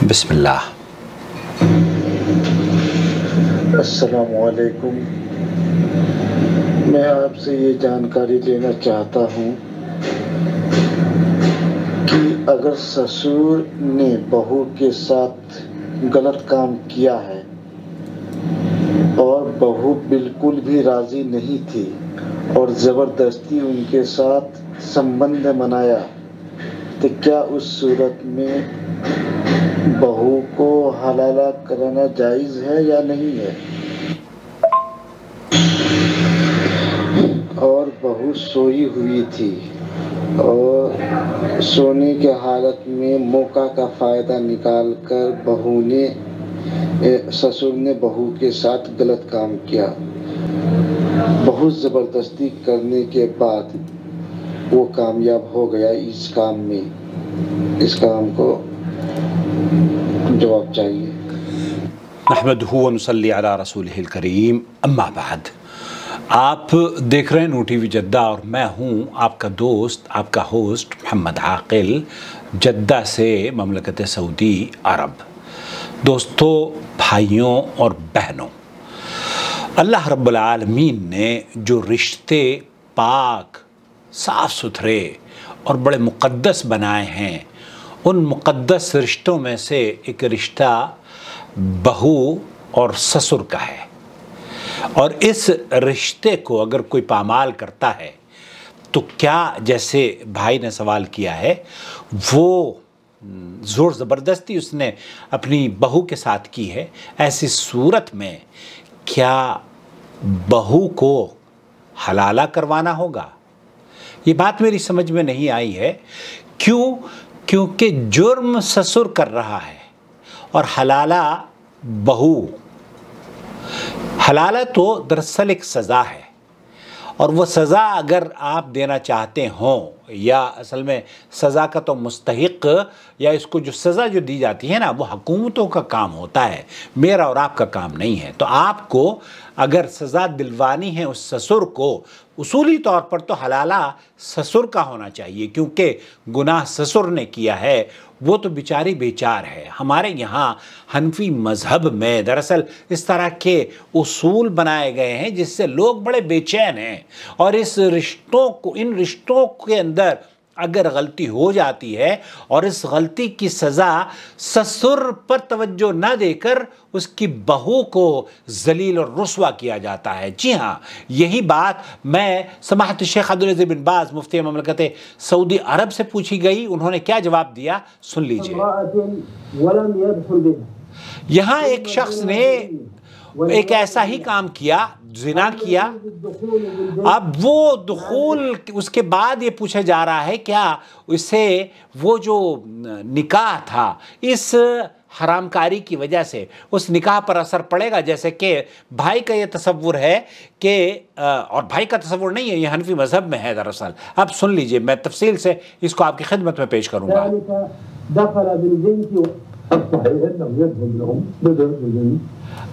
بسم اللہ۔ السلام علیکم، میں آپ سے یہ جانکاری لینا چاہتا ہوں کہ اگر سسور نے بہو کے ساتھ غلط کام کیا ہے اور بہو بالکل بھی راضی نہیں تھی اور زبردستی ان کے ساتھ سمبند بنایا تو کیا اس صورت میں بہو کو حلالہ کرانا جائز ہے یا نہیں ہے؟ اور بہو سوئی ہوئی تھی اور سونے کے حالت میں موقع کا فائدہ نکال کر سسر نے بہو کے ساتھ غلط کام کیا، بہت زبردستی کرنے کے بعد وہ کامیاب ہو گیا اس کام میں، اس کام کو جواب چاہیے۔ نحمدہ و نصلی علی رسولہ الکریم، اما بعد۔ آپ دیکھ رہے ہیں نو ٹی وی جدہ اور میں ہوں آپ کا دوست، آپ کا ہوسٹ محمد عاقل، جدہ سے مملکت سعودی عرب۔ دوستو، بھائیوں اور بہنوں، اللہ رب العالمین نے جو رشتے پاک، صاف ستھرے اور بڑے مقدس بنائے ہیں، ان مقدس رشتوں میں سے ایک رشتہ بہو اور سسر کا ہے، اور اس رشتے کو اگر کوئی پامال کرتا ہے تو کیا، جیسے بھائی نے سوال کیا ہے، وہ زور زبردستی اس نے اپنی بہو کے ساتھ کی ہے، ایسی صورت میں کیا بہو کو حلالہ کروانا ہوگا؟ یہ بات میری سمجھ میں نہیں آئی ہے۔ کیونکہ جرم سسر کر رہا ہے اور حلالہ بہو۔ حلالہ تو دراصل ایک سزا ہے، اور وہ سزا اگر آپ دینا چاہتے ہوں، یا اصل میں سزا کا تو مستحق، یا اس کو جو سزا جو دی جاتی ہے نا، وہ حکومتوں کا کام ہوتا ہے، میرا اور آپ کا کام نہیں ہے۔ تو آپ کو اگر سزا دلوانی ہے اس سسر کو، اصولی طور پر تو حلالہ سسر کا ہونا چاہیے، کیونکہ گناہ سسر نے کیا ہے، وہ تو بیچاری بیچار ہے۔ ہمارے یہاں حنفی مذہب میں دراصل اس طرح کے اصول بنائے گئے ہیں جس سے لوگ بڑے بے چین ہیں، اور ان رشتوں کے اندر اگر غلطی ہو جاتی ہے اور اس غلطی کی سزا سسر پر توجہ نہ دے کر اس کی بہو کو ذلیل اور رسوا کیا جاتا ہے۔ جی ہاں، یہی بات میں سماحت شیخ عبدالعزیز بن باز مفتی مملکت سعودی عرب سے پوچھی گئی، انہوں نے کیا جواب دیا، سن لیجئے۔ یہاں ایک شخص نے ایک ایسا ہی کام کیا، زنا کیا، اب وہ دخول، اس کے بعد یہ پوچھا جا رہا ہے کیا اسے وہ جو نکاح تھا، اس حرام کاری کی وجہ سے اس نکاح پر اثر پڑے گا؟ جیسے کہ بھائی کا یہ تصور ہے کہ، اور بھائی کا تصور نہیں ہے، یہ حنفی مذہب میں ہے دراصل۔ اب سن لیجئے، میں تفصیل سے اس کو آپ کی خدمت میں پیش کروں گا۔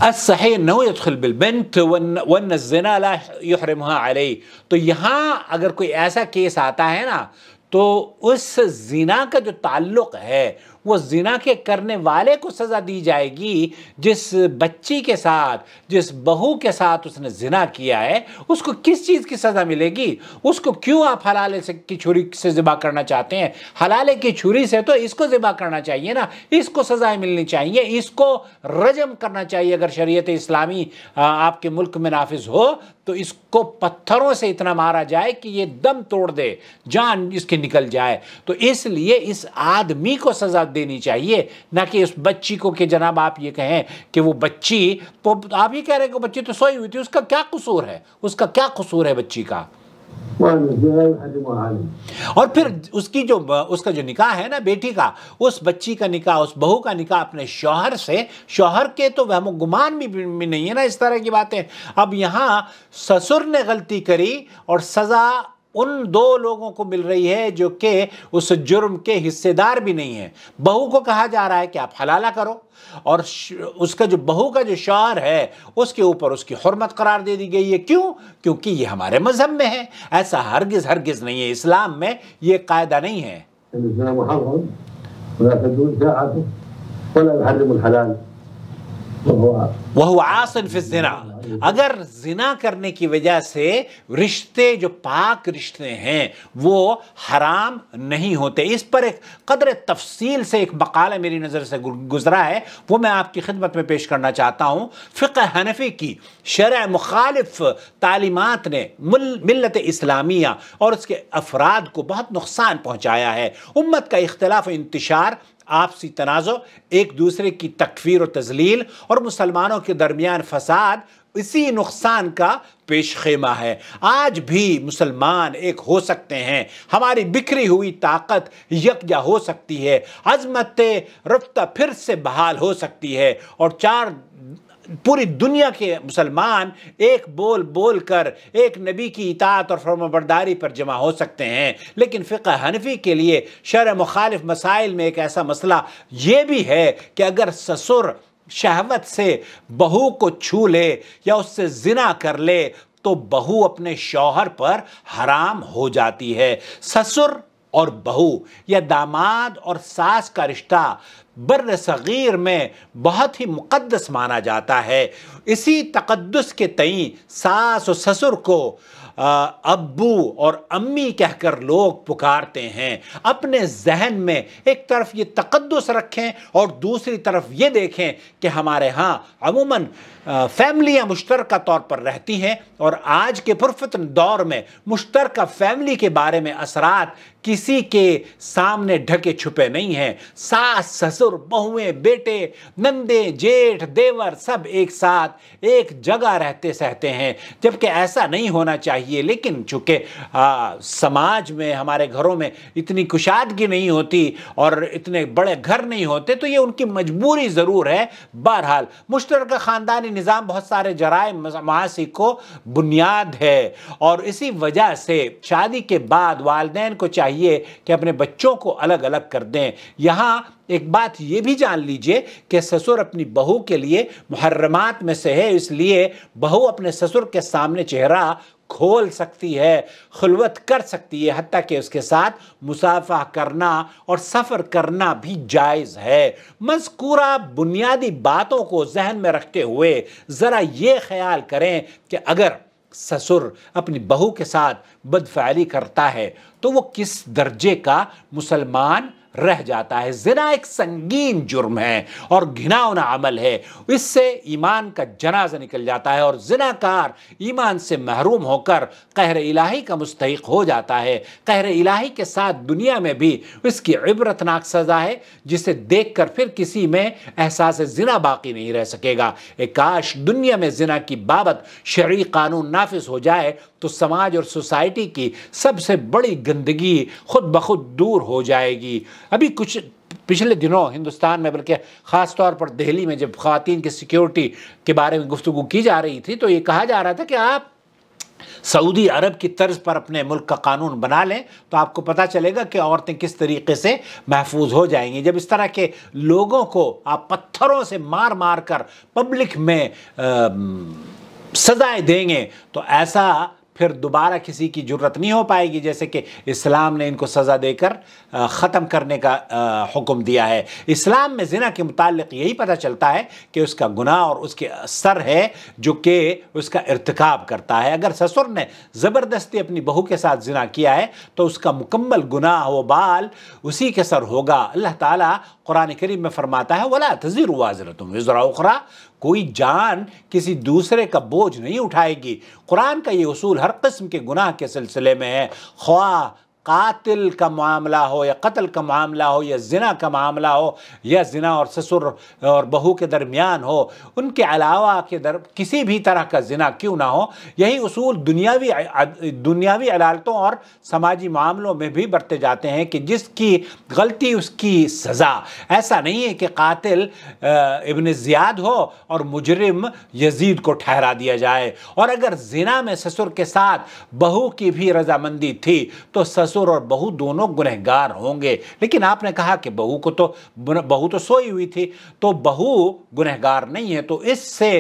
الصحيح انه يدخل بالبنت وان الزنا لا يحرمها عليه۔ تو یہاں اگر کوئی ایسا کیس آتا ہے نا، تو اس زنا کا جو تعلق ہے وہ زنا کے کرنے والے کو سزا دی جائے گی، جس بچی کے ساتھ، جس بہو کے ساتھ اس نے زنا کیا ہے، اس کو کس چیز کی سزا ملے گی؟ اس کو کیوں آپ حلالے کی چھری سے ذبح کرنا چاہتے ہیں؟ حلالے کی چھری سے تو اس کو ذبح کرنا چاہیے نا، اس کو سزائیں ملنی چاہیے، اس کو رجم کرنا چاہیے۔ اگر شریعت اسلامی آپ کے ملک میں نافذ ہو تو اس کو پتھروں سے اتنا مارا جائے کہ یہ دم توڑ دے، جان اس کے نکل جائے۔ تو اس لیے اس آدمی کو سزا دینی چاہیے، نہ کہ اس بچی کو، کہ جناب آپ یہ کہیں کہ وہ بچی، آپ یہ کہہ رہے ہیں کہ بچی تو سوئی ہوئی تھی، اس کا کیا قصور ہے؟ اس کا کیا قصور ہے بچی کا؟ اور پھر اس کا جو نکاح ہے نا بیٹی کا، اس بچی کا نکاح، اس بہو کا نکاح اپنے شوہر سے، شوہر کے تو وہم و گمان بھی نہیں ہے نا اس طرح کی باتیں۔ اب یہاں سسر نے غلطی کری اور سزا ان دو لوگوں کو مل رہی ہے جو کہ اس جرم کے حصے دار بھی نہیں ہیں۔ بہو کو کہا جا رہا ہے کہ آپ حلالہ کرو، اور اس کا جو بہو کا جو شوہر ہے اس کے اوپر اس کی حرمت قرار دے دی گئی ہے۔ کیوں؟ کیونکہ یہ ہمارے مذہب میں ہے۔ ایسا ہرگز نہیں ہے، اسلام میں یہ قاعدہ نہیں ہے۔ ولا يحرم الحلال وهو عاص فی الزنا، اگر زنا کرنے کی وجہ سے رشتے جو پاک رشتے ہیں وہ حرام نہیں ہوتے۔ اس پر ایک قدر تفصیل سے ایک مقالہ میری نظر سے گزرا ہے، وہ میں آپ کی خدمت میں پیش کرنا چاہتا ہوں۔ فقہ حنفی کی شرع مخالف تعلیمات نے ملت اسلامیہ اور اس کے افراد کو بہت نقصان پہنچایا ہے۔ امت کا اختلاف و انتشار، آپسی تنازع، ایک دوسرے کی تکفیر و تذلیل اور مسلمانوں کے درمیان فساد اسی نقصان کا پیش خیمہ ہے۔ آج بھی مسلمان ایک ہو سکتے ہیں، ہماری بکھری ہوئی طاقت یکجا ہو سکتی ہے، عظمت رفتہ پھر سے بحال ہو سکتی ہے، اور پوری دنیا کے مسلمان ایک بول بول کر ایک نبی کی اطاعت اور فرمانبرداری پر جمع ہو سکتے ہیں۔ لیکن فقہ حنفی کے لیے شرع مخالف مسائل میں ایک ایسا مسئلہ یہ بھی ہے کہ اگر سسر شہوت سے بہو کو چھو لے یا اس سے زنا کر لے تو بہو اپنے شوہر پر حرام ہو جاتی ہے۔ سسر اور بہو یا داماد اور ساس کا رشتہ بر صغیر میں بہت ہی مقدس مانا جاتا ہے۔ اسی تقدس کے تئیں ساس و سسر کو ابو اور امی کہہ کر لوگ پکارتے ہیں۔ اپنے ذہن میں ایک طرف یہ تقدس رکھیں اور دوسری طرف یہ دیکھیں کہ ہمارے ہاں عموماً فیملیاں مشترکہ طور پر رہتی ہیں، اور آج کے پرفتن دور میں مشترکہ فیملی کے بارے میں اثرات کسی کے سامنے ڈھکے چھپے نہیں ہیں۔ ساس سسر بہویں بیٹے نندے جیٹھ دیور سب ایک ساتھ ایک جگہ رہتے سہتے ہیں، جبکہ ایسا نہیں ہونا چاہیے۔ لیکن چونکہ سماج میں ہمارے گھروں میں اتنی کشادگی نہیں ہوتی اور اتنے بڑے گھر نہیں ہوتے تو یہ ان کی مجبوری ضرور ہے۔ بہرحال مشترکہ خاندانی نظام بہت سارے جرائم معاصی کو بنیاد ہے، اور اسی وجہ سے شادی کے بعد والدین کو چاہیے کہ اپنے بچوں کو الگ الگ کر دیں۔ یہاں ایک بات یہ بھی جان لیجئے کہ سسر اپنی بہو کے لیے محرمات میں سے ہے، اس لیے بہو اپنے سسر کے سامنے چہرہ کھول سکتی ہے، خلوت کر سکتی ہے، حتیٰ کہ اس کے ساتھ مصافحہ کرنا اور سفر کرنا بھی جائز ہے۔ مذکورہ بنیادی باتوں کو ذہن میں رکھتے ہوئے ذرا یہ خیال کریں کہ اگر سسر اپنی بہو کے ساتھ بدفعلی کرتا ہے تو وہ کس درجے کا مسلمان رہ جاتا ہے۔ زنا ایک سنگین جرم ہے اور گھناؤنا عمل ہے، اس سے ایمان کا جنازہ نکل جاتا ہے، اور زناکار ایمان سے محروم ہو کر قہر الہی کا مستحق ہو جاتا ہے۔ قہر الہی کے ساتھ دنیا میں بھی اس کی عبرتناک سزا ہے، جسے دیکھ کر پھر کسی میں احساس زنا باقی نہیں رہ سکے گا۔ کاش دنیا میں زنا کی بابت شرعی قانون نافذ ہو جائے تو سماج اور سوسائٹی کی سب سے بڑی گندگی خود بخود دور ہو جائے گی۔ ابھی کچھ پچھلے دنوں ہندوستان میں، بلکہ خاص طور پر دہلی میں، جب خواتین کی سیکیورٹی کے بارے میں گفتگو کی جا رہی تھی تو یہ کہا جا رہا تھا کہ آپ سعودی عرب کی طرز پر اپنے ملک کا قانون بنا لیں تو آپ کو پتہ چلے گا کہ عورتیں کس طریقے سے محفوظ ہو جائیں گی۔ جب اس طرح کے لوگوں کو آپ پتھروں سے مار مار کر پبلک میں سزائیں دیں گے تو ایسا پھر دوبارہ کسی کی جرت نہیں ہو پائے گی، جیسے کہ اسلام نے ان کو سزا دے کر ختم کرنے کا حکم دیا ہے۔ اسلام میں زنا کے متعلق یہی پتہ چلتا ہے کہ اس کا گناہ اور اس کے اثر ہے جو کہ اس کا ارتکاب کرتا ہے۔ اگر سسر نے زبردستی اپنی بہو کے ساتھ زنا کیا ہے تو اس کا مکمل گناہ و بال اسی کے سر ہوگا۔ اللہ تعالیٰ قرآن کریم میں فرماتا ہے وَلَا تَزِرُ وَازِرَةٌ وِزْرَ أُخْرَىٰ، کوئی جان کسی دوسرے کا بوجھ نہیں اٹھائے گی۔ قرآن کا یہ اصول ہر قسم کے گناہ کے سلسلے میں ہے، خواہ قاتل کا معاملہ ہو یا قتل کا معاملہ ہو یا زنا کا معاملہ ہو یا زنا اور سسر اور بہو کے درمیان ہو، ان کے علاوہ کسی بھی طرح کا زنا کیوں نہ ہو، یہی اصول دنیاوی عدالتوں اور سماجی معاملوں میں بھی برتے جاتے ہیں کہ جس کی غلطی اس کی سزا۔ ایسا نہیں ہے کہ قاتل ابن زیاد ہو اور مجرم یزید کو ٹھہرا دیا جائے۔ اور اگر زنا میں سسر کے ساتھ بہو کی بھی رضامندی تھی تو سسر اور بہو دونوں گنہگار ہوں گے۔ لیکن آپ نے کہا کہ بہو تو سوئی ہوئی تھی تو بہو گنہگار نہیں ہے، تو اس سے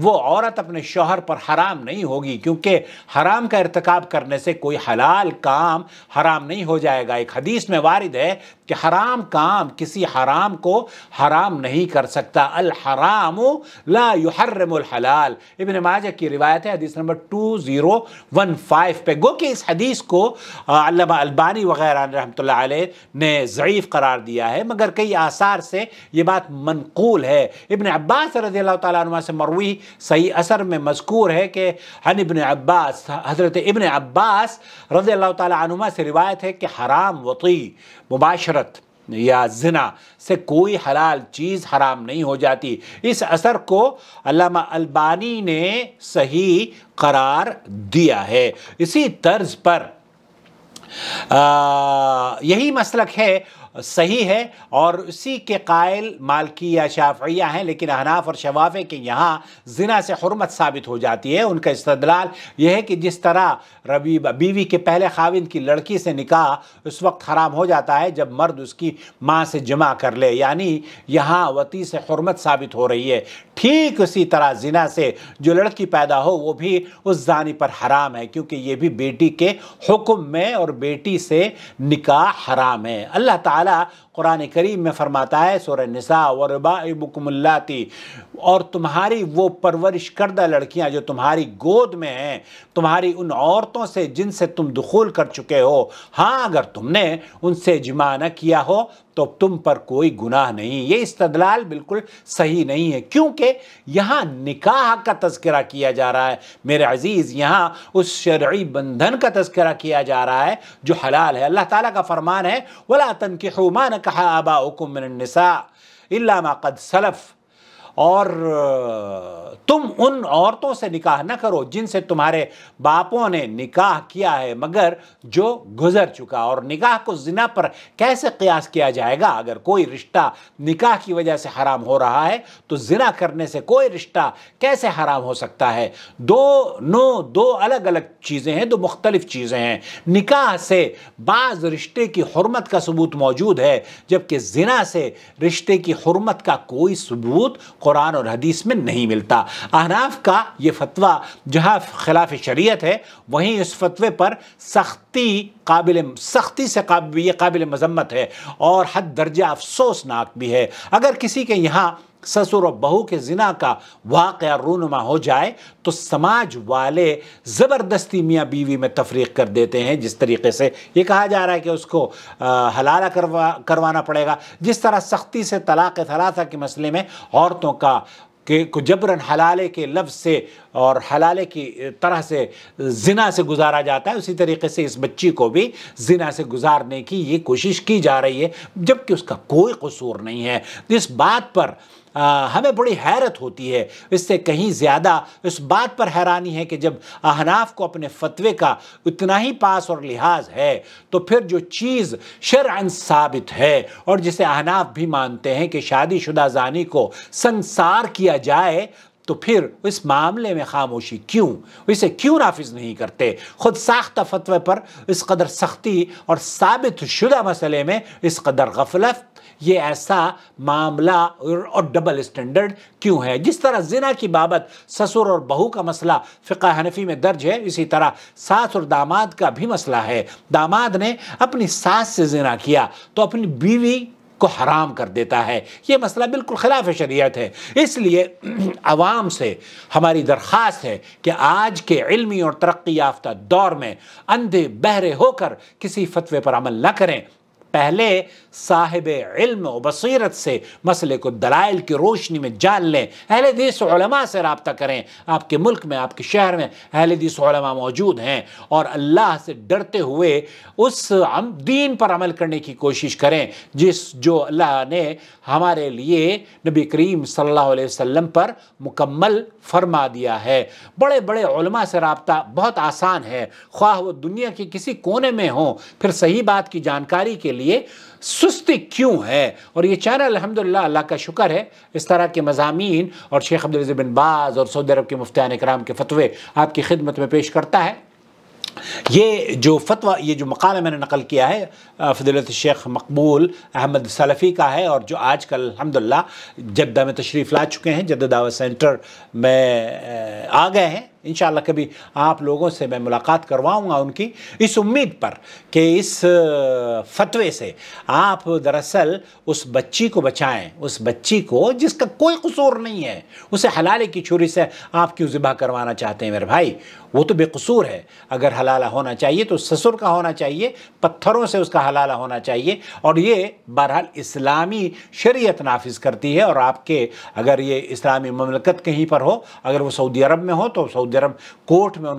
وہ عورت اپنے شوہر پر حرام نہیں ہوگی، کیونکہ حرام کا ارتکاب کرنے سے کوئی حلال کام حرام نہیں ہو جائے گا۔ ایک حدیث میں وارد ہے کہ حرام کام کسی حرام کو حرام نہیں کر سکتا. الحرام لا يحرم الحلال. ابن ماجہ کی روایت ہے، حدیث نمبر 2015 پہ. گو کہ اس حدیث کو علامہ البانی وغیرہ رحمۃ اللہ علیہ نے ضعیف قرار دیا ہے، مگر کئی آثار سے یہ بات منقول ہے. ابن عباس رضی اللہ تعالیٰ عنہ سے مروی صحیح اثر میں مذکور ہے کہ عن ابن عباس، حضرت ابن عباس رضی اللہ تعالیٰ عنہما سے روایت ہے کہ حرام وطی، مباشرت یا زنا سے کوئی حلال چیز حرام نہیں ہو جاتی. اس اثر کو علامہ البانی نے صحیح قرار دیا ہے. اسی طرز پر یہی مسلک ہے، صحیح ہے، اور اسی کے قائل مالکیہ شافعیہ ہیں، لیکن احناف اور شوافع کے یہاں زنا سے حرمت ثابت ہو جاتی ہے. ان کا استدلال یہ ہے کہ جس طرح بیوی کے پہلے خاوند کی لڑکی سے نکاح اس وقت حرام ہو جاتا ہے جب مرد اس کی ماں سے جمع کر لے، یعنی یہاں وطی سے حرمت ثابت ہو رہی ہے. ٹھیک اسی طرح زنا سے جو لڑکی پیدا ہو وہ بھی اس زانی پر حرام ہے، کیونکہ یہ بھی بیٹی کے حکم میں اور بیٹی سے نکاح حرام ہے. اللہ تعالیٰ قرآن کریم میں فرماتا ہے سورہ نساء وَرَبَائِبُكُمُ اللَّاتِي، اور تمہاری وہ پرورش کردہ لڑکیاں جو تمہاری گود میں ہیں، تمہاری ان عورتوں سے جن سے تم دخول کر چکے ہو، ہاں اگر تم نے ان سے جمع نہ کیا ہو تو تم پر کوئی گناہ نہیں. یہ استدلال بالکل صحیح نہیں ہے، کیونکہ یہاں نکاح کا تذکرہ کیا جا رہا ہے میرے عزیز، یہاں اس شرعی بندھن کا تذکرہ کیا جا رہا ہے جو حلال ہے. اللہ تعالیٰ کا فرمان ہے وَلَا تَنْكِحُوا مَا نَكَحَ آبَاؤُكُم مِّنَ النِّسَاءِ إِلَّا مَا قَدْ سَلَفَ، اور تم ان عورتوں سے نکاح نہ کرو جن سے تمہارے باپوں نے نکاح کیا ہے مگر جو گزر چکا. اور نکاح کو زنا پر کیسے قیاس کیا جائے گا؟ اگر کوئی رشتہ نکاح کی وجہ سے حرام ہو رہا ہے تو زنا کرنے سے کوئی رشتہ کیسے حرام ہو سکتا ہے؟ دو الگ الگ چیزیں ہیں، دو مختلف چیزیں ہیں. نکاح سے بعض رشتے کی حرمت کا ثبوت موجود ہے، جبکہ زنا سے رشتے کی حرمت کا کوئی ثبوت قرآن اور حدیث میں نہیں ملتا. احناف کا یہ فتویٰ جہاں خلاف شریعت ہے، وہیں اس فتوے پر سختی سے یہ قابل مذمت ہے اور حد درجہ افسوسناک بھی ہے. اگر کسی کے یہاں سسر و بہو کے زنا کا واقعہ رونما ہو جائے تو سماج والے زبردستی میاں بیوی میں تفریق کر دیتے ہیں، جس طریقے سے یہ کہا جا رہا ہے کہ اس کو حلالہ کروانا پڑے گا. جس طرح سختی سے طلاق ثلاثہ کے مسئلے میں عورتوں کو جبراً حلالے کے لفظ سے اور حلالے کی طرح سے زنا سے گزارا جاتا ہے، اسی طریقے سے اس بچی کو بھی زنا سے گزارنے کی یہ کوشش کی جا رہی ہے، جبکہ اس کا کوئی قصور نہیں ہے. اس بات پر ہمیں بڑی حیرت ہوتی ہے. اس سے کہیں زیادہ اس بات پر حیرانی ہے کہ جب احناف کو اپنے فتوے کا اتنا ہی پاس اور لحاظ ہے تو پھر جو چیز شرعاً ثابت ہے اور جسے احناف بھی مانتے ہیں کہ شادی شدہ زانی کو سنسار کیا جائے، تو پھر اس معاملے میں خاموشی کیوں؟ اسے کیوں نافذ نہیں کرتے؟ خود ساختہ فتوے پر اس قدر سختی اور ثابت شدہ مسئلے میں اس قدر غفلت، یہ ایسا معاملہ اور ڈبل اسٹینڈرڈ کیوں ہے؟ جس طرح زنا کی بابت سسر اور بہو کا مسئلہ فقہ حنفی میں درج ہے، اسی طرح ساس اور داماد کا بھی مسئلہ ہے. داماد نے اپنی ساس سے زنا کیا تو اپنی بیوی کو حرام کر دیتا ہے. یہ مسئلہ بالکل خلاف شریعت ہے. اس لیے عوام سے ہماری درخواست ہے کہ آج کے علمی اور ترقی یافتہ دور میں اندھے بہرے ہو کر کسی فتوے پر عمل نہ کریں. پہلے صاحب علم و بصیرت سے مسئلے کو دلائل کی روشنی میں جان لیں. اہل حدیث علماء سے رابطہ کریں. آپ کے ملک میں، آپ کے شہر میں اہل حدیث علماء موجود ہیں، اور اللہ سے ڈرتے ہوئے اس دین پر عمل کرنے کی کوشش کریں جو اللہ نے ہمارے لیے نبی کریم صلی اللہ علیہ وسلم پر مکمل فرما دیا ہے. بڑے بڑے علماء سے رابطہ بہت آسان ہے، خواہ وہ دنیا کے کسی کونے میں ہوں. پھر صحیح بات کی جانکاری کے لیے سستی کیوں ہے؟ اور یہ چینل الحمدللہ اللہ کا شکر ہے اس طرح کے مضامین اور شیخ عبدالعزیز بن باز اور سعودی عرب کے مفتیان اکرام کے فتوے آپ کی خدمت میں پیش کرتا ہے. یہ جو فتویٰ، یہ جو مقالہ میں نے نقل کیا ہے فضیلت الشیخ مقبول احمد سلفی کا ہے، اور جو آج کل الحمدللہ جدہ میں تشریف لا چکے ہیں، جدہ دعوت سینٹر میں آ گئے ہیں انشاءاللہ کبھی آپ لوگوں سے میں ملاقات کرواؤں گا ان کی، اس امید پر کہ اس فتوے سے آپ دراصل اس بچی کو بچائیں، اس بچی کو جس کا کوئی قصور نہیں ہے، اسے حلالے کی چھری سے آپ کیوں ذبح کروانا چاہتے ہیں میرے بھائی؟ وہ تو بے قصور ہے، اگر حلالہ ہونا چاہیے تو سسر کا ہونا چاہیے، پتھروں سے اس کا حلالہ ہونا چاہیے، اور یہ بہرحال اسلامی شریعت نافذ کرتی ہے۔ اور آپ کے اگر یہ اسلامی مملکت کہیں پر ہو، اگر وہ سعودی عرب میں ہو تو سعودی عرب کورٹ میں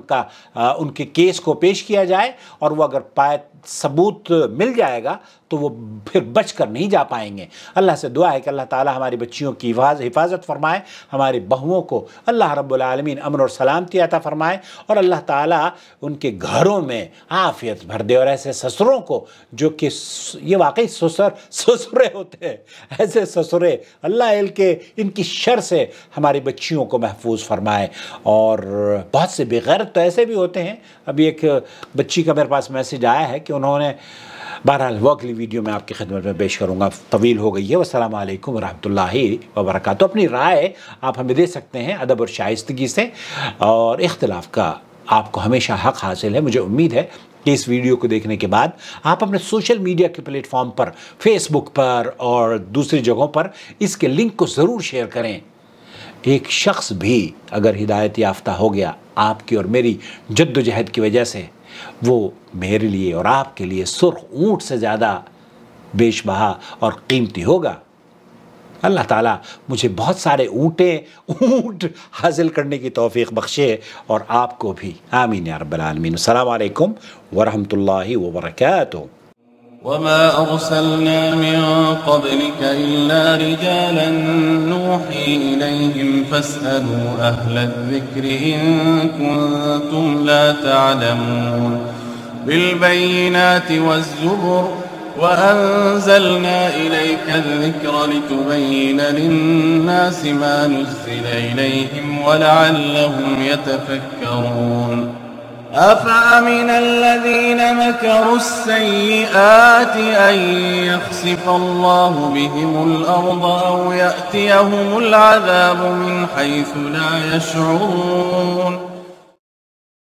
ان کے کیس کو پیش کیا جائے، اور وہ اگر پائے ثبوت مل جائے گا تو وہ پھر بچ کر نہیں جا پائیں گے۔ اللہ سے دعا ہے کہ اللہ تعالی ہماری بچیوں کی حفاظت فرمائے، ہماری بہوؤں کو اللہ رب العالمین امن اور سلامتی عطا فرمائے، اور اللہ تعالی ان کے گھروں میں عافیت بھر دے، اور ایسے سسروں کو جو کہ یہ واقعی سسرے ہوتے ہیں، ایسے سسرے اللہ کے ان کی شر سے ہماری بچیوں کو محفوظ فرمائے۔ اور بہت سے بے غیرت تو ایسے بھی ہوتے ہیں، ابھی ایک بچی کا میرے پاس میسج آیا ہے کہ انہوں نے، بہرحال وہ اگلی ویڈیو میں آپ کی خدمت میں پیش کروں گا، طویل ہو گئی ہے۔ والسلام علیکم ورحمۃ اللہ وبرکاتہ۔ اپنی رائے آپ ہمیں دے سکتے ہیں ادب اور شائستگی سے، اور اختلاف کا آپ کو ہمیشہ حق حاصل ہے۔ مجھے امید ہے کہ اس ویڈیو کو دیکھنے کے بعد آپ اپنے سوشل میڈیا کے پلیٹ فارم پر، فیس بک پر اور دوسری جگہوں پر اس کے لنک کو ضرور شیئر کریں۔ ایک شخص بھی اگر ہدایت یافتہ ہو گیا آپ کی اور میری جد و جہد کی وجہ سے، وہ میرے لیے اور آپ کے لیے سرخ اونٹ سے زیادہ بیش بہا اور قیمتی ہوگا۔ اللہ تعالیٰ مجھے بہت سارے اونٹ حاصل کرنے کی توفیق بخشے، اور آپ کو بھی، آمین یا رب العالمین۔ السلام علیکم ورحمۃ اللہ وبرکاتہ۔ وما أرسلنا من قبلك إلا رجالا نوحي إليهم فاسألوا أهل الذكر إن كنتم لا تعلمون بالبينات والزبر وأنزلنا إليك الذكر لتبين للناس ما نزل إليهم ولعلهم يتفكرون أفأمن الذين مكروا السيئات أن يخسف الله بهم الأرض أو يأتيهم العذاب من حيث لا يشعرون